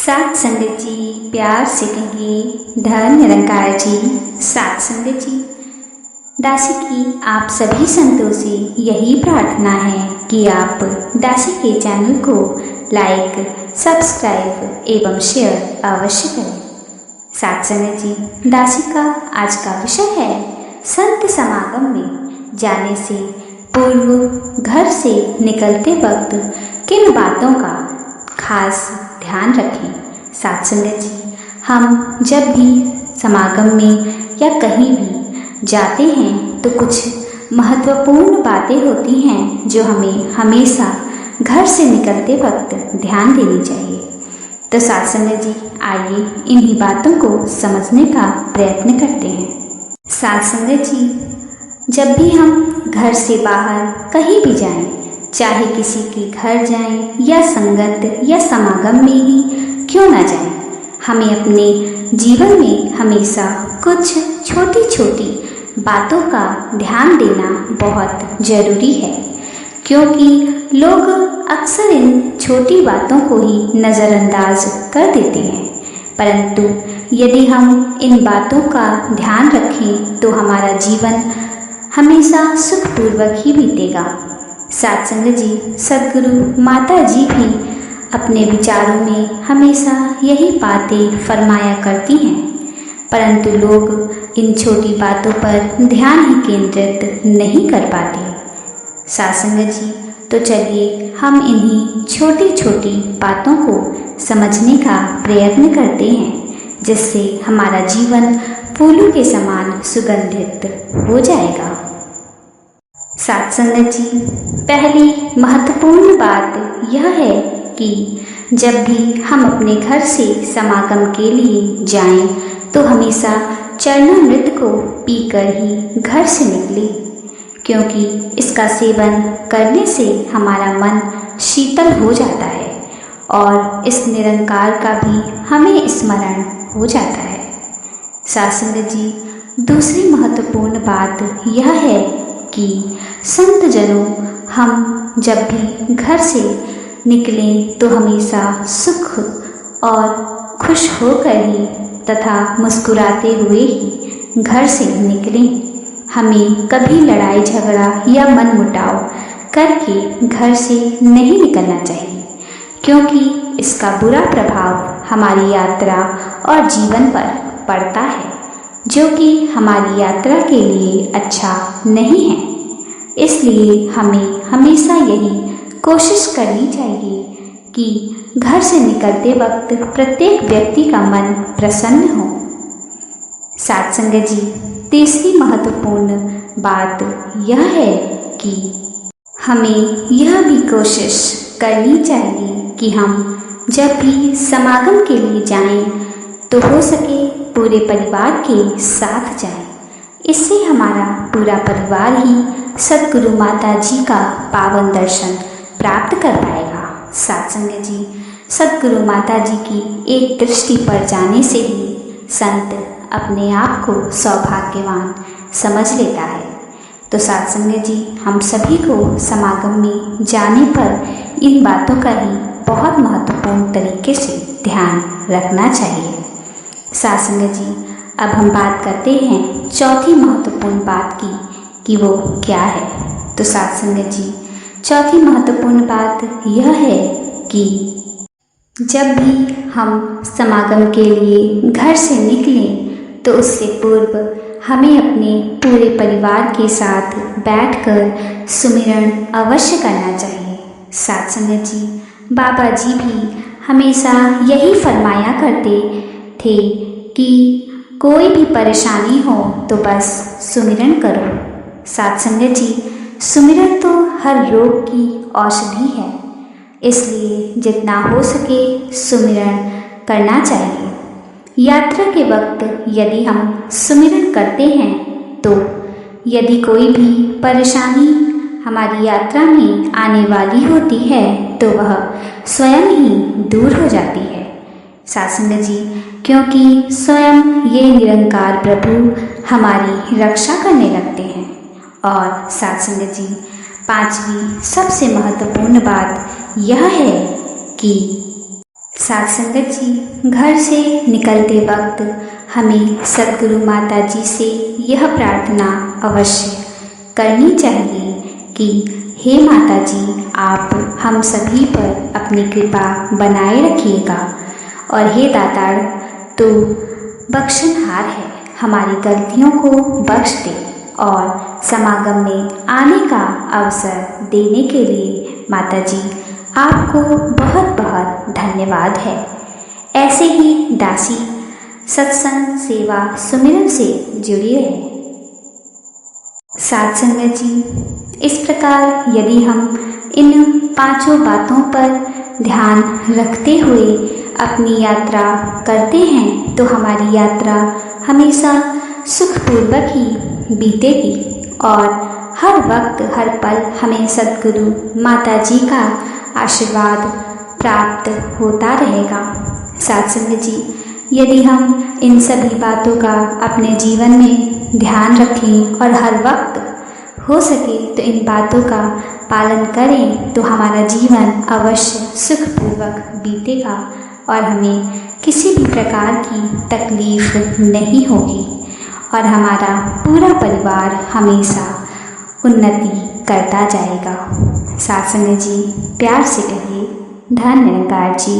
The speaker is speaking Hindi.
सात संगत जी प्यार से कहिए धन निरंकार जी। सात संगत जी, दासी की आप सभी संतों से यही प्रार्थना है कि आप दासी के चैनल को लाइक, सब्सक्राइब एवं शेयर अवश्य करें। सात संगत जी, दासी का आज का विषय है संत समागम में जाने से पूर्व घर से निकलते वक्त किन बातों का खास ध्यान रखें। सात संगत जी, हम जब भी समागम में या कहीं भी जाते हैं तो कुछ महत्वपूर्ण बातें होती हैं जो हमें हमेशा घर से निकलते वक्त ध्यान देनी चाहिए। तो सात संगत जी, आइए इन्हीं बातों को समझने का प्रयत्न करते हैं। सात संगत जी, जब भी हम घर से बाहर कहीं भी जाएं, चाहे किसी के घर जाएं या संगत या समागम में ही क्यों ना जाएं, हमें अपने जीवन में हमेशा कुछ छोटी छोटी बातों का ध्यान देना बहुत ज़रूरी है, क्योंकि लोग अक्सर इन छोटी बातों को ही नज़रअंदाज कर देते हैं। परंतु यदि हम इन बातों का ध्यान रखें तो हमारा जीवन हमेशा सुखपूर्वक ही बीतेगा। सात संगत जी, सद्गुरु माता जी भी अपने विचारों में हमेशा यही बातें फरमाया करती हैं, परंतु लोग इन छोटी बातों पर ध्यान ही केंद्रित नहीं कर पाते। सात संगत जी, तो चलिए हम इन्हीं छोटी छोटी बातों को समझने का प्रयत्न करते हैं, जिससे हमारा जीवन फूलों के समान सुगंधित हो जाएगा। सात संगत जी, पहली महत्वपूर्ण बात यह है कि जब भी हम अपने घर से समागम के लिए जाएं तो हमेशा चरणामृत को पीकर ही घर से निकलें, क्योंकि इसका सेवन करने से हमारा मन शीतल हो जाता है और इस निरंकार का भी हमें स्मरण हो जाता है। सात संगत जी, दूसरी महत्वपूर्ण बात यह है कि संत जनों, हम जब भी घर से निकलें तो हमेशा सुख और खुश होकर ही तथा मुस्कुराते हुए ही घर से निकलें। हमें कभी लड़ाई झगड़ा या मनमुटाव करके घर से नहीं निकलना चाहिए, क्योंकि इसका बुरा प्रभाव हमारी यात्रा और जीवन पर पड़ता है, जो कि हमारी यात्रा के लिए अच्छा नहीं है। इसलिए हमें हमेशा यही कोशिश करनी चाहिए कि घर से निकलते वक्त प्रत्येक व्यक्ति का मन प्रसन्न हो। सात संगत जी, तीसरी महत्वपूर्ण बात यह है कि हमें यह भी कोशिश करनी चाहिए कि हम जब भी समागम के लिए जाएं तो हो सके पूरे परिवार के साथ जाएं। इससे हमारा पूरा परिवार ही सद्गुरु माता जी का पावन दर्शन प्राप्त कर पाएगा। सात संगत जी, सद्गुरु माता जी की एक दृष्टि पर जाने से ही संत अपने आप को सौभाग्यवान समझ लेता है। तो सात संगत जी, हम सभी को समागम में जाने पर इन बातों का ही बहुत महत्वपूर्ण तरीके से ध्यान रखना चाहिए। सात संगत जी, अब हम बात करते हैं चौथी महत्वपूर्ण बात की कि वो क्या है। तो सात संगत जी, चौथी महत्वपूर्ण बात यह है कि जब भी हम समागम के लिए घर से निकलें तो उससे पूर्व हमें अपने पूरे परिवार के साथ बैठकर सुमिरन अवश्य करना चाहिए। सात संगत जी, बाबा जी भी हमेशा यही फरमाया करते थे कि कोई भी परेशानी हो तो बस सुमिरन करो। सात संगत जी, सुमिरन तो हर रोग की औषधि है, इसलिए जितना हो सके सुमिरन करना चाहिए। यात्रा के वक्त यदि हम सुमिरन करते हैं तो यदि कोई भी परेशानी हमारी यात्रा में आने वाली होती है तो वह स्वयं ही दूर हो जाती है। सात संगत जी, क्योंकि स्वयं ये निरंकार प्रभु हमारी रक्षा करने लगते हैं। और सात संगत जी, पांचवी सबसे महत्वपूर्ण बात यह है कि साथ संगत जी, घर से निकलते वक्त हमें सद्गुरु माता जी से यह प्रार्थना अवश्य करनी चाहिए कि हे माता जी, आप हम सभी पर अपनी कृपा बनाए रखिएगा। और हे दातार, तो बख्शनहार है, हमारी गलतियों को बख्श दे और समागम में आने का अवसर देने के लिए माता जी आपको बहुत बहुत धन्यवाद है। ऐसे ही दासी सत्संग सेवा सुमिरन से जुड़ी रहे। साथ संगत जी, इस प्रकार यदि हम इन 5 बातों पर ध्यान रखते हुए अपनी यात्रा करते हैं तो हमारी यात्रा हमेशा सुखपूर्वक ही बीतेगी और हर वक्त हर पल हमें सद्गुरु माता जी का आशीर्वाद प्राप्त होता रहेगा। साथ संगत जी, यदि हम इन सभी बातों का अपने जीवन में ध्यान रखें और हर वक्त हो सके तो इन बातों का पालन करें तो हमारा जीवन अवश्य सुखपूर्वक बीतेगा और हमें किसी भी प्रकार की तकलीफ नहीं होगी और हमारा पूरा परिवार हमेशा उन्नति करता जाएगा। साथ संगत जी, प्यार से कहिए धन निरंकार जी।